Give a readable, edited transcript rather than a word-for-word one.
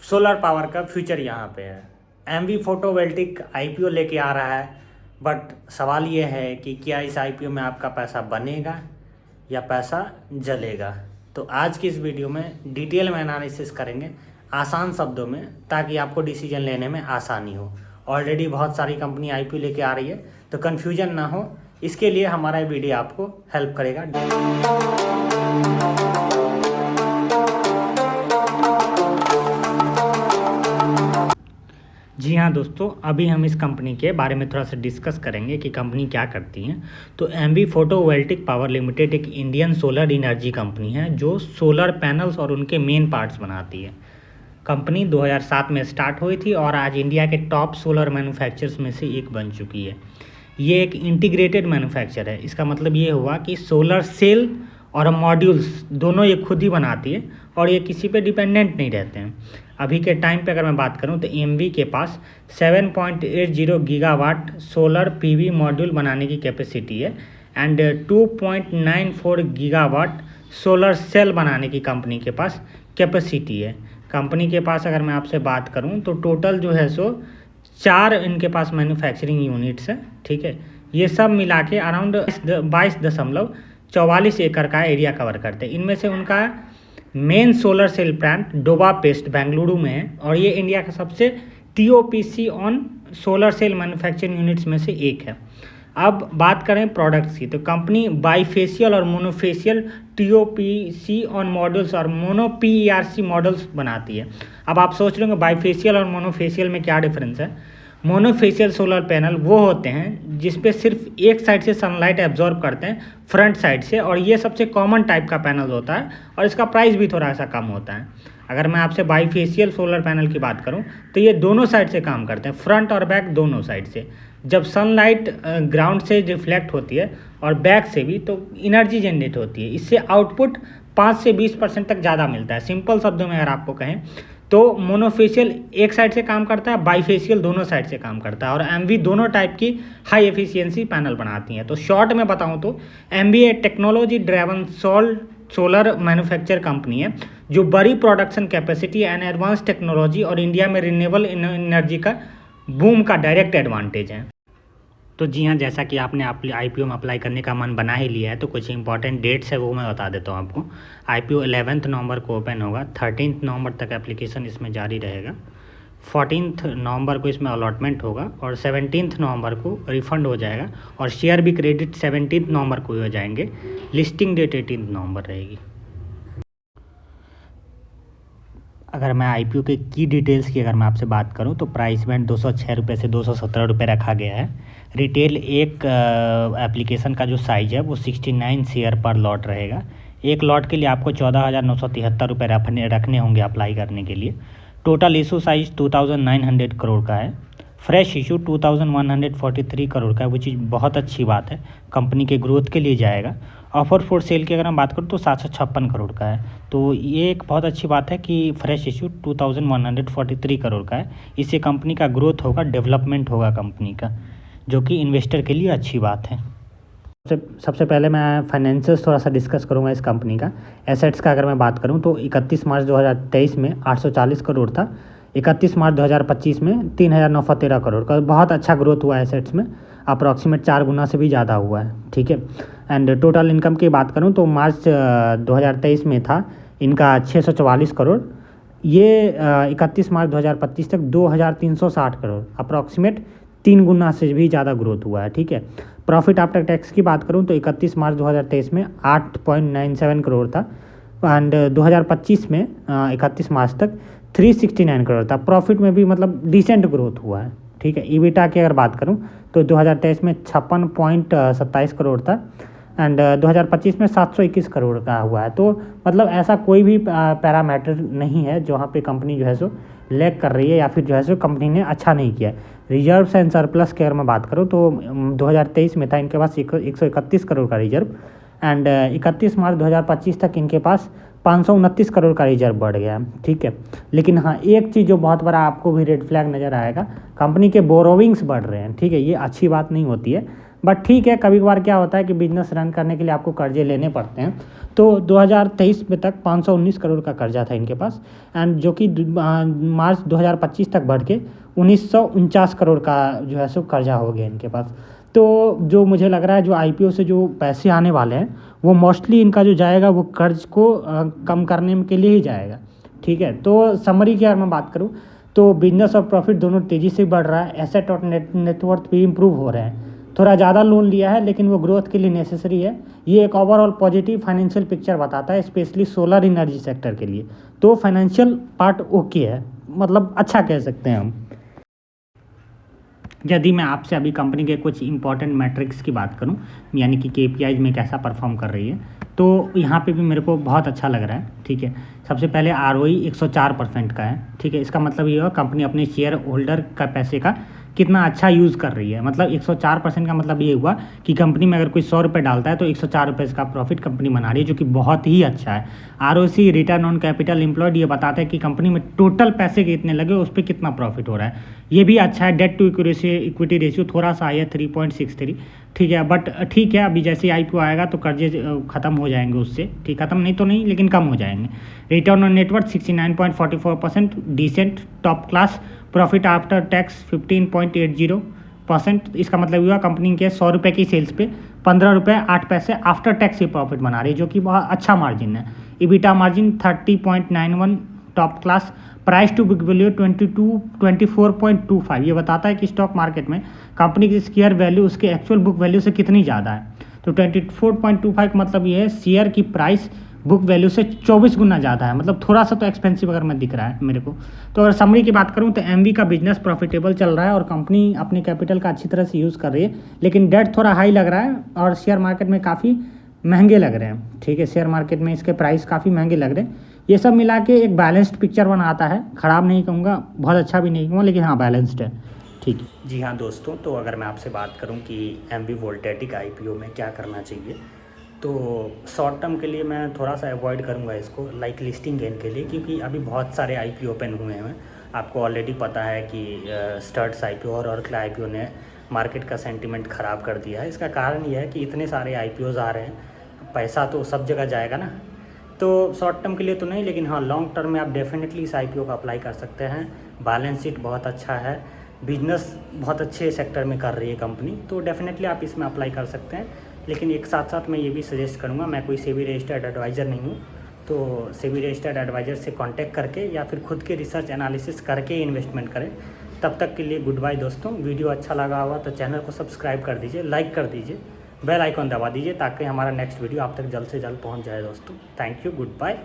Solar power का future यहाँ पे है। एमवी फोटोवोल्टिक आईपीओ लेके आ रहा है, बट सवाल ये है कि क्या इस आईपीओ में आपका पैसा बनेगा या पैसा जलेगा। तो आज की इस वीडियो में डिटेल में एनालिसिस करेंगे आसान शब्दों में, ताकि आपको डिसीजन लेने में आसानी हो। ऑलरेडी बहुत सारी कंपनी आईपीओ लेके आ रही है, तो कन्फ्यूजन ना हो, इसके लिए हमारा वीडियो आपको हेल्प करेगा। जी हाँ दोस्तों, अभी हम इस कंपनी के बारे में थोड़ा सा डिस्कस करेंगे कि कंपनी क्या करती है। तो एमवी फोटोवोल्टिक पावर लिमिटेड एक इंडियन सोलर एनर्जी कंपनी है जो सोलर पैनल्स और उनके मेन पार्ट्स बनाती है। कंपनी 2007 में स्टार्ट हुई थी और आज इंडिया के टॉप सोलर मैन्युफैक्चरर्स में से एक बन चुकी है। ये एक इंटीग्रेटेड मैन्युफैक्चर है। इसका मतलब ये हुआ कि सोलर सेल और मॉड्यूल्स दोनों ये खुद ही बनाती है और ये किसी पे डिपेंडेंट नहीं रहते हैं। अभी के टाइम पे अगर मैं बात करूं तो एमवी के पास 7.80 गीगावाट सोलर पीवी मॉड्यूल बनाने की कैपेसिटी है एंड 2.94 गीगावाट सोलर सेल बनाने की कंपनी के पास कैपेसिटी है। कंपनी के पास अगर मैं आपसे बात करूं तो टोटल जो है सो 4 इनके पास मैन्युफैक्चरिंग यूनिट्स है। ठीक है, ये सब मिला के अराउंड 22.44 एकड़ का एरिया कवर करते हैं। इनमें से उनका main solar cell plant Dobaspet Bengaluru में है और ये इंडिया का सबसे TOPCon solar cell manufacturing units में से एक है। अब बात करें प्रोडक्ट्स की, तो कंपनी बाईफेशियल और मोनोफेशियल टीओपीसी ऑन मॉडल्स और मोनो पीईआरसी मॉडल्स बनाती है। अब आप सोच रहे होंगे बाईफेशियल और मोनोफेशियल में क्या डिफरेंस है। मोनोफेशियल सोलर पैनल वो होते हैं जिसपे सिर्फ एक साइड से सनलाइट एब्जॉर्ब करते हैं फ्रंट साइड से, और ये सबसे कॉमन टाइप का पैनल होता है और इसका प्राइस भी थोड़ा सा कम होता है। अगर मैं आपसे बाईफेशियल सोलर पैनल की बात करूं तो ये दोनों साइड से काम करते हैं, फ्रंट और बैक दोनों साइड से। जब सनलाइट ग्राउंड से रिफ्लेक्ट होती है और बैक से भी, तो एनर्जी जनरेट होती है। इससे आउटपुट 5 से 20% तक ज़्यादा मिलता है। सिंपल शब्दों में अगर आपको कहें तो मोनोफेशियल एक साइड से काम करता है, बाईफेशियल दोनों साइड से काम करता है, और एमवी दोनों टाइप की हाई एफिशिएंसी पैनल बनाती हैं। तो शॉर्ट में बताऊं तो एमवी एक technology driven solar manufacture company है जो बड़ी production capacity and advance technology और इंडिया में रिन्यूएबल एनर्जी का बूम का डायरेक्ट एडवांटेज है। तो जी हाँ, जैसा कि आपने आईपीओ में अप्लाई करने का मन बना ही लिया है, तो कुछ इंपॉर्टेंट डेट्स है वो मैं बता देता हूँ आपको। आईपीओ 11 नवंबर को ओपन होगा, 13 नवंबर तक एप्लीकेशन इसमें जारी रहेगा, 14 नवंबर को इसमें अलॉटमेंट होगा और 17 नवंबर को रिफंड हो जाएगा और शेयर भी क्रेडिट 17 नवंबर को हो जाएंगे। लिस्टिंग डेट 18 नवंबर रहेगी। अगर मैं आईपीओ के की डिटेल्स की अगर मैं आपसे बात करूं तो प्राइस बैंड 206 रुपये से 217 रुपये रखा गया है। रिटेल एक एप्लीकेशन का जो साइज़ है वो 69 शेयर पर लॉट रहेगा। एक लॉट के लिए आपको 14,973 रुपये रखने होंगे अप्लाई करने के लिए। टोटल इशू साइज 2,900 करोड़ का है। फ्रेश इशू 2,143 करोड़ का है, वो चीज़ बहुत अच्छी बात है, कंपनी के ग्रोथ के लिए जाएगा। ऑफर फॉर सेल की अगर हम बात करूँ तो 756 करोड़ का है। तो ये एक बहुत अच्छी बात है कि फ्रेश इशू 2,143 करोड़ का है। इससे कंपनी का ग्रोथ होगा, डेवलपमेंट होगा कंपनी का, जो कि इन्वेस्टर के लिए अच्छी बात है। सबसे पहले मैं फाइनेंशियल्स थोड़ा सा डिस्कस करूंगा इस कंपनी का। एसेट्स का अगर मैं बात करूं तो 31 मार्च 2023 में 840 करोड़ था, 31 मार्च 2025 में 3,913 करोड़ का। बहुत अच्छा ग्रोथ हुआ है एसेट्स में, अप्रॉक्सीमेट 4 गुना से भी ज़्यादा हुआ है। ठीक है, एंड टोटल इनकम की बात करूं तो मार्च 2023 में था इनका 644 करोड़। ये 31 मार्च 2025 तक 2,360 करोड़, अप्रॉक्सीमेट 3 गुना से भी ज़्यादा ग्रोथ हुआ है। ठीक है, प्रॉफिट आफ्टर टैक्स की बात करूं तो 31 मार्च 2023 में 8.97 करोड़ था एंड 2025 में 31 मार्च तक 369 करोड़ था। प्रॉफिट में भी मतलब डिसेंट ग्रोथ हुआ है। ठीक है, ईबिटा की अगर बात करूं तो 2023 में 56.27 करोड़ था एंड 2025 में 721 करोड़ का हुआ है। तो मतलब ऐसा कोई भी पैरामीटर नहीं है जहाँ पे कंपनी जो है सो लैग कर रही है या फिर जो है सो कंपनी ने अच्छा नहीं किया। रिजर्व्स एंड सरप्लस की अगर मैं बात करूँ तो 2023 में था इनके पास 131 करोड़ का रिजर्व एंड 31 मार्च 2025 तक इनके पास 529 करोड़ का रिजर्व बढ़ गया है। ठीक है, लेकिन हाँ एक चीज़ जो बहुत बड़ा आपको भी रेड फ्लैग नज़र आएगा, कंपनी के बोरोविंग्स बढ़ रहे हैं। ठीक है, ये अच्छी बात नहीं होती है। बट ठीक है, कभी कभार क्या होता है कि बिजनेस रन करने के लिए आपको कर्जे लेने पड़ते हैं। तो 2023 में तक 519 करोड़ का कर्जा था इनके पास, एंड जो कि मार्च 2025 तक बढ़ के 1949 करोड़ का जो है सो कर्जा हो गया इनके पास। तो जो मुझे लग रहा है जो आईपीओ से जो पैसे आने वाले हैं वो मोस्टली इनका जो जाएगा वो कर्ज को कम करने के लिए ही जाएगा। ठीक है, तो समरी की अगर मैं बात करूँ तो बिजनेस और प्रॉफिट दोनों तेज़ी से बढ़ रहा है, एसेट और नेटवर्थ भी इम्प्रूव हो रहे हैं। थोड़ा ज़्यादा लोन लिया है लेकिन वो ग्रोथ के लिए नेसेसरी है। ये एक ओवरऑल पॉजिटिव फाइनेंशियल पिक्चर बताता है, स्पेशली सोलर एनर्जी सेक्टर के लिए। तो फाइनेंशियल पार्ट ओके है, मतलब अच्छा कह सकते हैं हम। यदि मैं आपसे अभी कंपनी के कुछ इंपॉर्टेंट मैट्रिक्स की बात करूं, यानी कि केपीआईज में कैसा परफॉर्म कर रही है, तो यहाँ पे भी मेरे को बहुत अच्छा लग रहा है। ठीक है, सबसे पहले आरओई 104% का है। ठीक है, इसका मतलब ये हुआ कंपनी अपने शेयर होल्डर का पैसे का कितना अच्छा यूज़ कर रही है। मतलब 104% का मतलब ये हुआ कि कंपनी में अगर कोई 100 रुपये डालता है तो 104 रुपये का प्रॉफिट कंपनी बना रही है, जो कि बहुत ही अच्छा है। ROC return on capital employed ये बताता है कि कंपनी में टोटल पैसे कितने लगे, उस पर कितना प्रॉफिट हो रहा है। ये भी अच्छा है। डेट टू इक्विटी रेशियो थोड़ा सा आया 3.63। ठीक है, बट ठीक है, अभी जैसे आईपीओ आएगा तो कर्जे खत्म हो जाएंगे उससे। ठीक, खत्म नहीं तो नहीं, लेकिन कम हो जाएंगे। Return on net worth 69.44%, decent top class. Profit after tax 15.80%। इसका मतलब हुआ कंपनी के 100 रुपये की सेल्स पे 15 रुपये 8 पैसे आफ्टर टैक्स ये प्रॉफिट बना रही है, जो कि बहुत अच्छा मार्जिन है। EBITDA margin 30.91, top class. Price to book value 24.25। ये बताता है कि स्टॉक मार्केट में कंपनी की शेयर वैल्यू उसके एक्चुअल बुक वैल्यू से कितनी ज़्यादा है। तो 24.25 का मतलब ये है शेयर की प्राइस बुक वैल्यू से 24 गुना ज़्यादा है। मतलब थोड़ा सा तो एक्सपेंसिव अगर मैं दिख रहा है मेरे को। तो अगर समरी की बात करूँ तो एमवी का बिजनेस प्रॉफिटेबल चल रहा है और कंपनी अपने कैपिटल का अच्छी तरह से यूज़ कर रही है, लेकिन डेट थोड़ा हाई लग रहा है और शेयर मार्केट में काफ़ी महंगे लग रहे हैं। ठीक है, शेयर मार्केट में इसके प्राइस काफ़ी महंगे लग रहे हैं। ये सब मिला के एक बैलेंस्ड पिक्चर बनाता है। ख़राब नहीं कहूँगा, बहुत अच्छा भी नहीं कहूँगा, लेकिन हाँ बैलेंस्ड है। ठीक है जी हाँ दोस्तों, तो अगर मैं आपसे बात करूँ कि एमवी वोल्टेटिक आईपीओ में क्या करना चाहिए, तो शॉर्ट टर्म के लिए मैं थोड़ा सा अवॉइड करूँगा इसको, लाइक लिस्टिंग गेन के लिए, क्योंकि अभी बहुत सारे आईपीओ ओपन हुए हैं। आपको ऑलरेडी पता है कि स्टर्ट्स आईपीओ और ऑर्कल आईपीओ ने मार्केट का सेंटिमेंट ख़राब कर दिया है। इसका कारण यह है कि इतने सारे आईपीओज़ आ रहे हैं, पैसा तो सब जगह जाएगा ना। तो शॉर्ट टर्म के लिए तो नहीं, लेकिन हाँ लॉन्ग टर्म में आप डेफिनेटली इस आईपीओ का अप्लाई कर सकते हैं। बैलेंस शीट बहुत अच्छा है, बिजनेस बहुत अच्छे सेक्टर में कर रही है कंपनी, तो डेफिनेटली आप इसमें अप्लाई कर सकते हैं। लेकिन एक साथ साथ मैं ये भी सजेस्ट करूँगा, मैं कोई सेबी रजिस्टर्ड एडवाइज़र नहीं हूँ, तो सेबी रजिस्टर्ड एडवाइज़र से कांटेक्ट करके या फिर खुद के रिसर्च एनालिसिस करके इन्वेस्टमेंट करें। तब तक के लिए गुड बाय दोस्तों। वीडियो अच्छा लगा होगा तो चैनल को सब्सक्राइब कर दीजिए, लाइक कर दीजिए, बेल आइकॉन दबा दीजिए, ताकि हमारा नेक्स्ट वीडियो आप तक जल्द से जल्द पहुँच जाए दोस्तों। Thank you, good bye.